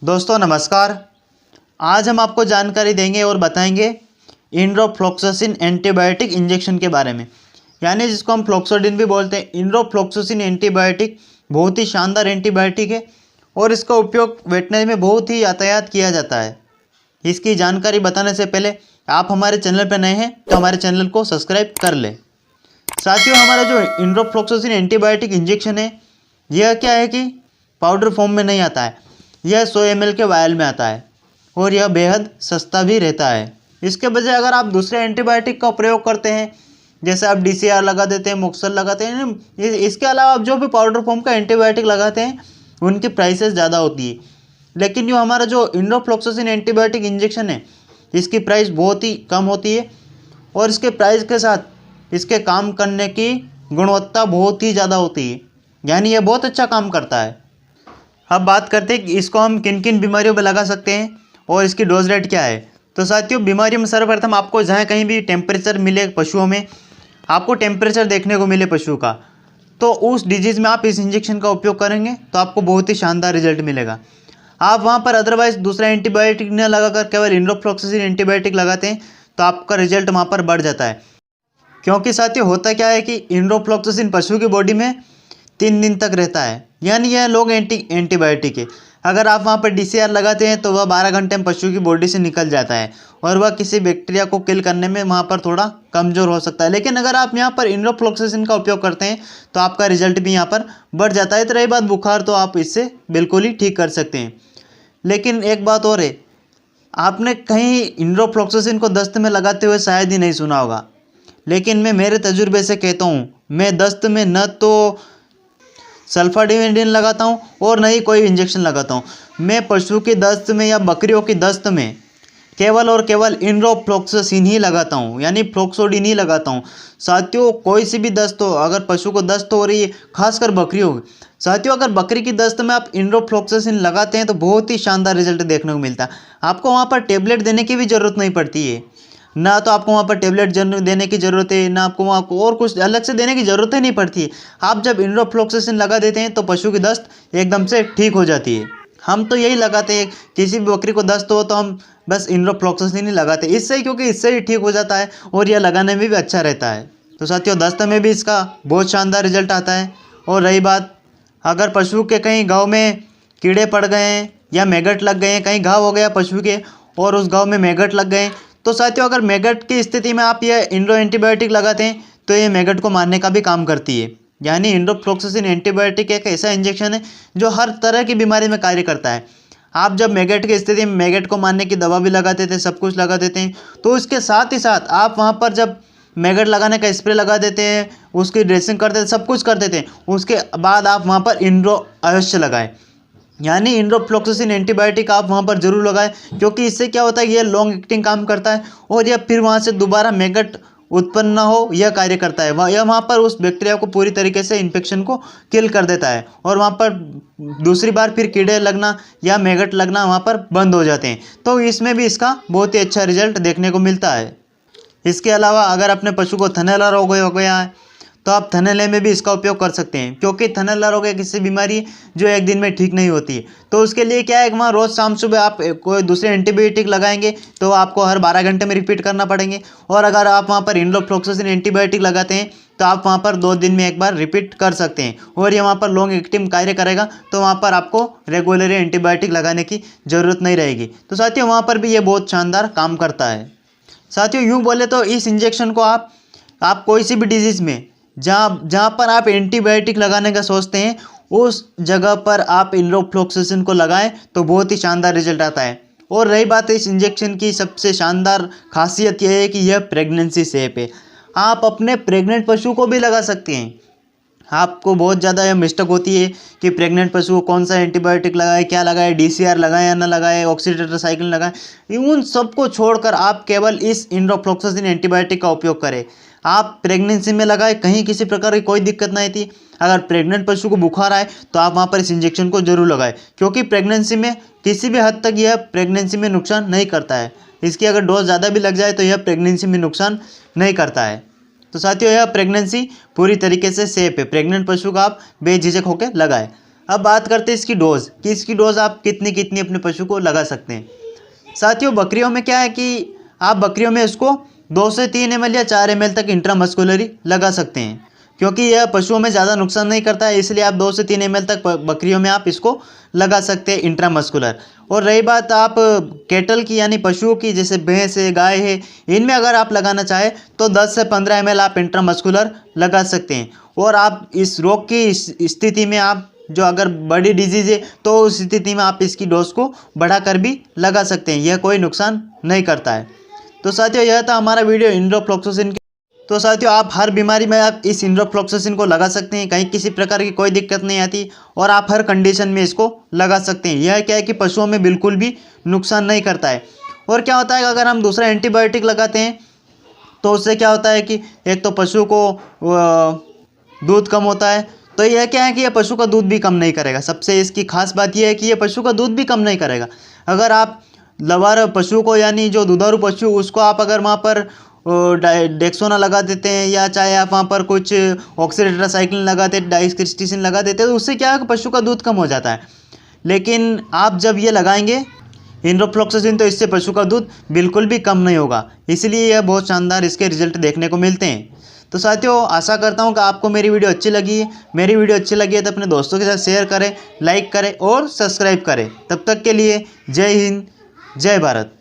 दोस्तों नमस्कार। आज हम आपको जानकारी देंगे और बताएंगे इंड्रोफ्लोक्सासिन एंटीबायोटिक इंजेक्शन के बारे में, यानी जिसको हम फ्लोक्सोडिन भी बोलते हैं। इंड्रोफ्लोक्सासिन एंटीबायोटिक बहुत ही शानदार एंटीबायोटिक है और इसका उपयोग वेटनरी में बहुत ही यातायात किया जाता है। इसकी जानकारी बताने से पहले आप हमारे चैनल पर नए हैं तो हमारे चैनल को सब्सक्राइब कर लें। साथियों, हमारा जो इंड्रोफ्लोक्सासिन एंटीबायोटिक इंजेक्शन है, यह क्या है कि पाउडर फॉर्म में नहीं आता है, यह 100 ml के वायल में आता है और यह बेहद सस्ता भी रहता है। इसके बजाय अगर आप दूसरे एंटीबायोटिक का प्रयोग करते हैं, जैसे आप DCR लगा देते हैं, मोक्सल लगाते हैं, इसके अलावा आप जो भी पाउडर फॉर्म का एंटीबायोटिक लगाते हैं उनकी प्राइसेस ज़्यादा होती है। लेकिन जो हमारा जो इंड्रोफ्लोक्सासिन एंटीबायोटिक इंजेक्शन है, इसकी प्राइस बहुत ही कम होती है और इसके प्राइस के साथ इसके काम करने की गुणवत्ता बहुत ही ज़्यादा होती है, यानी यह बहुत अच्छा काम करता है। अब बात करते हैं कि इसको हम किन किन बीमारियों पर लगा सकते हैं और इसकी डोज रेट क्या है। तो साथियों, बीमारियों में सर्वप्रथम आपको जहाँ कहीं भी टेम्परेचर मिले, पशुओं में आपको टेम्परेचर देखने को मिले पशु का, तो उस डिजीज़ में आप इस इंजेक्शन का उपयोग करेंगे तो आपको बहुत ही शानदार रिजल्ट मिलेगा। आप वहाँ पर अदरवाइज दूसरा एंटीबायोटिक न लगाकर केवल इंड्रोफ्लोक्सासिन एंटीबायोटिक लगाते हैं तो आपका रिजल्ट वहाँ पर बढ़ जाता है। क्योंकि साथियों, होता क्या है कि इंड्रोफ्लोक्सासिन पशु की बॉडी में 3 दिन तक रहता है, यानी यह लॉन्ग एंटीबायोटिक है। अगर आप वहाँ पर DCR लगाते हैं तो वह 12 घंटे में पशु की बॉडी से निकल जाता है और वह किसी बैक्टीरिया को किल करने में वहाँ पर थोड़ा कमज़ोर हो सकता है। लेकिन अगर आप यहाँ पर इंड्रोफ्लोक्सासिन का उपयोग करते हैं तो आपका रिजल्ट भी यहाँ पर बढ़ जाता है। तो रही बात बुखार, तो आप इससे बिल्कुल ही ठीक कर सकते हैं। लेकिन एक बात और है, आपने कहीं इंड्रोफ्लोक्सासिन को दस्त में लगाते हुए शायद ही नहीं सुना होगा, लेकिन मैं मेरे तजुर्बे से कहता हूँ, मैं दस्त में न तो सल्फाडिविंडिन लगाता हूँ और न ही कोई इंजेक्शन लगाता हूँ। मैं पशु की दस्त में या बकरियों की दस्त में केवल और केवल इंड्रोफ्लोक्सासिन ही लगाता हूँ, यानी फ्लोक्सोडिन ही लगाता हूँ। साथियों, कोई सी भी दस्त हो, अगर पशु को दस्त हो रही है, खासकर बकरियों की, साथियों अगर बकरी की दस्त में आप इंड्रोफ्लोक्सासिन लगाते हैं तो बहुत ही शानदार रिजल्ट देखने को मिलता है। आपको वहाँ पर टेबलेट देने की भी ज़रूरत नहीं पड़ती है, ना तो आपको वहाँ पर टेबलेट देने की ज़रूरत है, ना आपको वहाँ को और कुछ अलग से देने की ज़रूरत ही नहीं पड़ती है। आप जब इंड्रोफ्लोक्सासिन लगा देते हैं तो पशु की दस्त एकदम से ठीक हो जाती है। हम तो यही लगाते हैं, किसी भी बकरी को दस्त हो तो हम बस इंड्रोफ्लोक्सासिन ही लगाते हैं, इससे ही, क्योंकि इससे ही ठीक हो जाता है और यह लगाने में भी अच्छा रहता है। तो साथियों, दस्त में भी इसका बहुत शानदार रिजल्ट आता है। और रही बात, अगर पशु के कहीं घाव में कीड़े पड़ गए हैं या मैगट लग गए हैं, कहीं घाव हो गया पशु के और उस घाव में मैगट लग गए, तो साथियों अगर मैगट की स्थिति में आप यह इंड्रो एंटीबायोटिक लगाते हैं तो ये मैगट को मारने का भी काम करती है। यानी इंड्रोफ्लोक्सासिन एंटीबायोटिक एक ऐसा इंजेक्शन है जो हर तरह की बीमारी में कार्य करता है। आप जब मैगट की स्थिति में मैगट को मारने की दवा भी लगा देते हैं, सब कुछ लगा देते हैं, तो इसके साथ ही साथ आप वहाँ पर जब मैगट लगाने का स्प्रे लगा देते हैं, उसकी ड्रेसिंग कर देते हैं, सब कुछ कर देते हैं, उसके बाद आप वहाँ पर इंड्रो अवश्य लगाएं। यानी इंड्रोफ्लोक्सासिन एंटीबायोटिक आप वहाँ पर जरूर लगाएं, क्योंकि इससे क्या होता है, यह लॉन्ग एक्टिंग काम करता है और यह फिर वहाँ से दोबारा मैगट उत्पन्न ना हो यह कार्य करता है। यह वहाँ पर उस बैक्टीरिया को पूरी तरीके से इन्फेक्शन को किल कर देता है और वहाँ पर दूसरी बार फिर कीड़े लगना या मैगट लगना वहाँ पर बंद हो जाते हैं। तो इसमें भी इसका बहुत ही अच्छा रिजल्ट देखने को मिलता है। इसके अलावा अगर अपने पशु को थनैला रोग हो गया है तो आप थनैले में भी इसका उपयोग कर सकते हैं, क्योंकि थनैला रोग एक ऐसी बीमारी जो एक दिन में ठीक नहीं होती है। तो उसके लिए क्या है, वहाँ रोज़ शाम सुबह आप कोई दूसरे एंटीबायोटिक लगाएंगे तो आपको हर 12 घंटे में रिपीट करना पड़ेंगे। और अगर आप वहाँ पर इंड्रोफ्लोक्सासिन एंटीबायोटिक लगाते हैं तो आप वहाँ पर 2 दिन में एक बार रिपीट कर सकते हैं और ये वहाँ पर लॉन्ग एक्टिंग कार्य करेगा। तो वहाँ पर आपको रेगुलरली एंटीबायोटिक लगाने की ज़रूरत नहीं रहेगी। तो साथियों, वहाँ पर भी ये बहुत शानदार काम करता है। साथियों, यूँ बोले तो इस इंजेक्शन को आप कोई सी भी डिजीज़ में जहाँ पर आप एंटीबायोटिक लगाने का सोचते हैं, उस जगह पर आप इंड्रोफ्लोक्सासिन को लगाएं तो बहुत ही शानदार रिजल्ट आता है। और रही बात इस इंजेक्शन की सबसे शानदार खासियत यह है कि यह प्रेगनेंसी सेफ है। आप अपने प्रेग्नेंट पशु को भी लगा सकते हैं। आपको बहुत ज़्यादा यह मिस्टेक होती है कि प्रेग्नेंट पशु को कौन सा एंटीबायोटिक लगाए, क्या लगाए, DCR लगाए या ना लगाए, ऑक्सीटेट्रासाइक्लिन लगाए, उन सबको छोड़कर आप केवल इस इंड्रोफ्लोक्सासिन एंटीबायोटिक का उपयोग करें। आप प्रेगनेंसी में लगाए, कहीं किसी प्रकार की कोई दिक्कत नहीं थी। अगर प्रेग्नेंट पशु को बुखार आए तो आप वहाँ पर इस इंजेक्शन को जरूर लगाएं, क्योंकि प्रेगनेंसी में किसी भी हद तक यह प्रेगनेंसी में नुकसान नहीं करता है। इसकी अगर डोज ज़्यादा भी लग जाए तो यह प्रेगनेंसी में नुकसान नहीं करता है। तो साथियों, यह प्रेगनेंसी पूरी तरीके से सेफ है। प्रेग्नेंट पशु का आप बेझिझक होकर लगाएं। अब बात करते हैं इसकी डोज़ कि इसकी डोज़ आप कितनी कितनी अपने पशु को लगा सकते हैं। साथियों बकरियों में क्या है कि आप बकरियों में इसको 2 से 3 ml या 4 ml तक इंट्रामस्कुलरी लगा सकते हैं, क्योंकि यह पशुओं में ज़्यादा नुकसान नहीं करता है, इसलिए आप 2 से 3 ml तक बकरियों में आप इसको लगा सकते हैं इंट्रामस्कुलर। और रही बात आप कैटल की यानी पशुओं की, जैसे भैंस है, गाय है, इनमें अगर आप लगाना चाहें तो 10 से 15 ml आप इंट्रामस्कुलर लगा सकते हैं। और आप इस रोग की स्थिति में आप जो अगर बड़ी डिजीज़ है तो उस स्थिति में आप इसकी डोज को बढ़ाकर भी लगा सकते हैं, यह कोई नुकसान नहीं करता है। तो साथियों यह था हमारा वीडियो इंडोफ्लोक्सासिन के। तो साथियों आप हर बीमारी में आप इस इंडोफ्लोक्सासिन को लगा सकते हैं, कहीं किसी प्रकार की कोई दिक्कत नहीं आती और आप हर कंडीशन में इसको लगा सकते हैं। यह क्या है कि पशुओं में बिल्कुल भी नुकसान नहीं करता है। और क्या होता है कि अगर हम दूसरा एंटीबायोटिक लगाते हैं तो उससे क्या होता है कि एक तो पशु को दूध कम होता है, तो यह क्या है कि यह पशु का दूध भी कम नहीं करेगा। सबसे इसकी खास बात यह है कि यह पशु का दूध भी कम नहीं करेगा। अगर आप लवार पशु को यानी जो दुधारू पशु उसको आप अगर वहाँ पर डेक्सोना लगा देते हैं या चाहे आप वहाँ पर कुछ ऑक्सीटेट्रासाइक्लिन लगाते हैं, डाइक्रिस्टीसिन लगा देते हैं, तो उससे क्या है कि पशु का दूध कम हो जाता है। लेकिन आप जब ये लगाएंगे इंडोफ्लोक्सासिन तो इससे पशु का दूध बिल्कुल भी कम नहीं होगा, इसलिए यह बहुत शानदार इसके रिजल्ट देखने को मिलते हैं। तो साथियों आशा करता हूँ कि आपको मेरी वीडियो अच्छी लगी है। मेरी वीडियो अच्छी लगी है तो अपने दोस्तों के साथ शेयर करें, लाइक करें और सब्सक्राइब करें। तब तक के लिए जय हिंद, जय भारत।